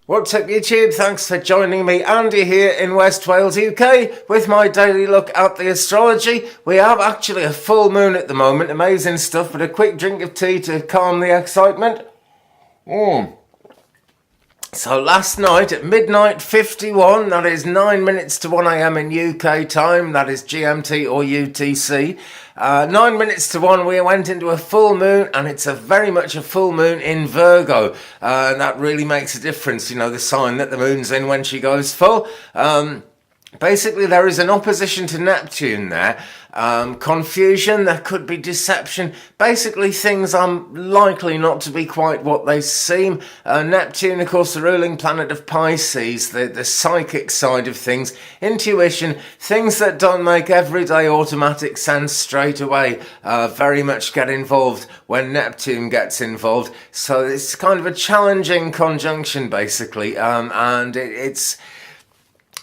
What's up YouTube? Thanks for joining me, Andy here in West Wales, UK, with my daily look at the astrology. We have actually a full moon at the moment, amazing stuff, but a quick drink of tea to calm the excitement. So last night at midnight 51, that is 9 minutes to 1 a.m. in UK time, that is GMT or UTC. 9 minutes to 1 we went into a full moon, and it's very much a full moon in Virgo, and that really makes a difference, you know, the sign that the moon's in when she goes full. Basically, there is an opposition to Neptune there. Confusion, there could be deception. Basically, things are likely not to be quite what they seem. Neptune, of course, the ruling planet of Pisces, the psychic side of things, intuition, things that don't make everyday automatic sense straight away, very much get involved when Neptune gets involved. So it's kind of a challenging conjunction, basically, and it's...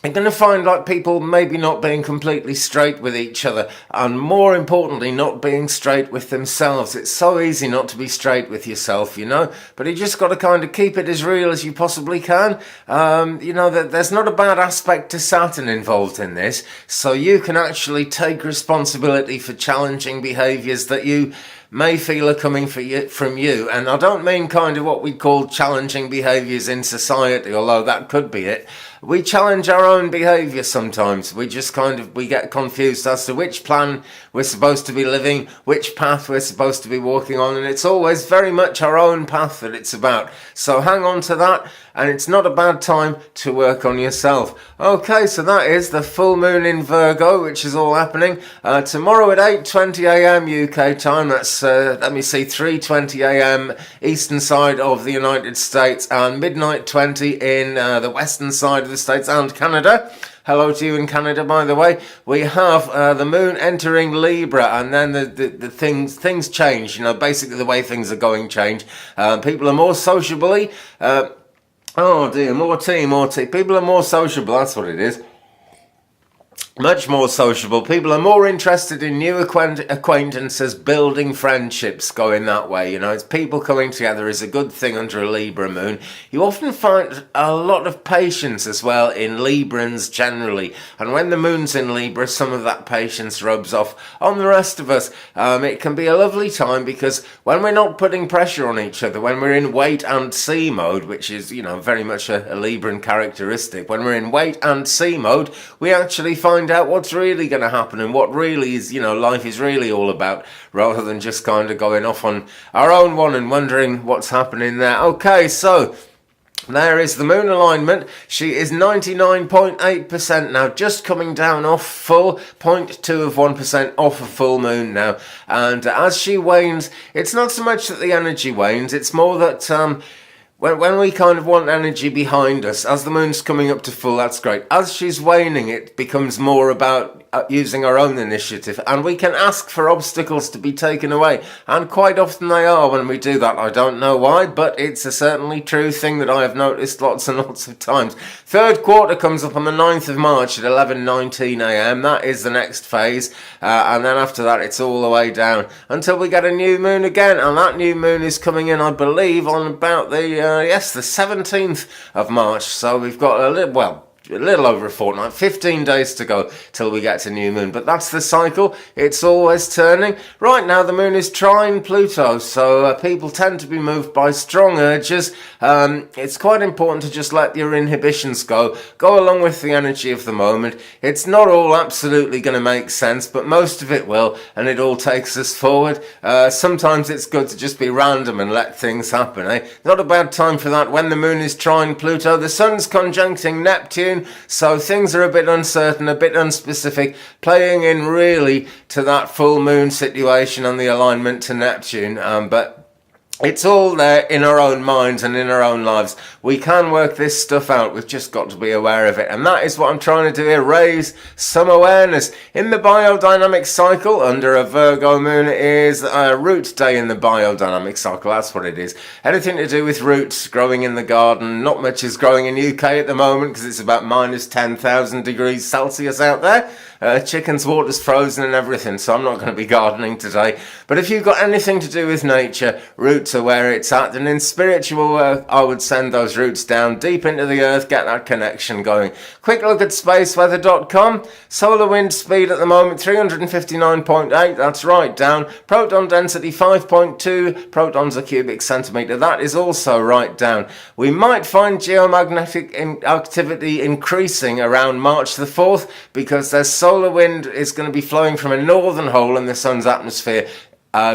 I'm going to find like people maybe not being completely straight with each other, and more importantly not being straight with themselves. It's so easy not to be straight with yourself, you know, but you just got to kind of keep it as real as you possibly can. You know, there's not a bad aspect to Saturn involved in this, so you can actually take responsibility for challenging behaviours that you may feel are coming from you. And I don't mean kind of what we call challenging behaviours in society, although that could be it. We challenge our own behaviour sometimes. We just we get confused as to which plan we're supposed to be living, which path we're supposed to be walking on, and it's always very much our own path that it's about. So hang on to that, and it's not a bad time to work on yourself. Okay, so that is the full moon in Virgo, which is all happening tomorrow at 8:20 a.m. UK time. That's, let me see, 3:20 a.m. eastern side of the United States, and midnight 20 in the western side of the States and Canada. Hello to you in Canada, by the way. We have the moon entering Libra, and then the things change. You know, basically the way things are going change. People are more sociably. Oh dear, more tea. People are more sociable, that's what it is. Much more sociable. People are more interested in new acquaintances, building friendships, going that way. You know, it's people coming together is a good thing under a Libra moon. You often find a lot of patience as well in Librans generally. And when the moon's in Libra, some of that patience rubs off on the rest of us. It can be a lovely time because when we're not putting pressure on each other, when we're in wait and see mode, which is, you know, very much a Libran characteristic, when we're in wait and see mode, we actually find out what's really going to happen and what really is, you know, life is really all about, rather than just kind of going off on our own one and wondering what's happening there. Okay, so there is the moon alignment. She is 99.8% now, just coming down off full, 0.2% off a full moon now. And as she wanes, it's not so much that the energy wanes, it's more that when we kind of want energy behind us, as the moon's coming up to full, that's great. As she's waning, it becomes more about using our own initiative, and we can ask for obstacles to be taken away, and quite often they are when we do that. I don't know why, but it's a certainly true thing that I have noticed lots and lots of times. Third quarter comes up on the 9th of March at 11:19 a.m. That is the next phase, and then after that it's all the way down until we get a new moon again, and that new moon is coming in, I believe, on about the 17th of March. So we've got a little over a fortnight, 15 days to go till we get to new moon, but that's the cycle. It's always turning. Right now the moon is trine Pluto, so people tend to be moved by strong urges. It's quite important to just let your inhibitions go along with the energy of the moment. It's not all absolutely going to make sense, but most of it will, and it all takes us forward. Sometimes it's good to just be random and let things happen, eh? Not a bad time for that when the moon is trine Pluto. The sun's conjuncting Neptune, so things are a bit uncertain, a bit unspecific, playing in really to that full moon situation and the alignment to Neptune, but it's all there in our own minds and in our own lives. We can work this stuff out. We've just got to be aware of it. And that is what I'm trying to do here, raise some awareness. In the biodynamic cycle, under a Virgo moon, it is a root day in the biodynamic cycle. That's what it is. Anything to do with roots, growing in the garden. Not much is growing in UK at the moment because it's about minus 10,000 degrees Celsius out there. Chicken's water's frozen and everything, so I'm not going to be gardening today. But if you've got anything to do with nature, roots are where it's at. And in spiritual work, I would send those roots down deep into the earth, get that connection going. Quick look at spaceweather.com. Solar wind speed at the moment 359.8. That's right down. Proton density 5.2 protons a cubic centimetre. That is also right down. We might find geomagnetic activity increasing around March the 4th because there's solar wind is going to be flowing from a northern hole in the sun's atmosphere,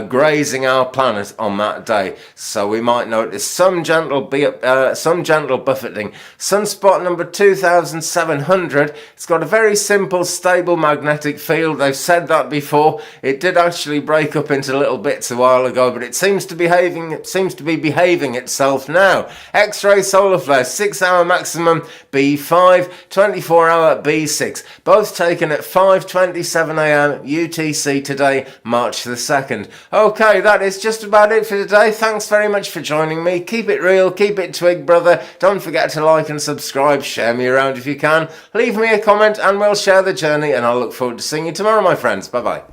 grazing our planet on that day, so we might notice some gentle buffeting. Sunspot number 2700. It's got a very simple, stable magnetic field. They've said that before. It did actually break up into little bits a while ago, but it seems to be behaving itself now. X-ray solar flare, 6-hour maximum B5, 24-hour B6. Both taken at 5:27 a.m. UTC today, March the 2nd. Okay, that is just about it for today. Thanks very much for joining me. Keep it real, keep it Twig, brother. Don't forget to like and subscribe. Share me around if you can. Leave me a comment and we'll share the journey, and I'll look forward to seeing you tomorrow, my friends. Bye-bye.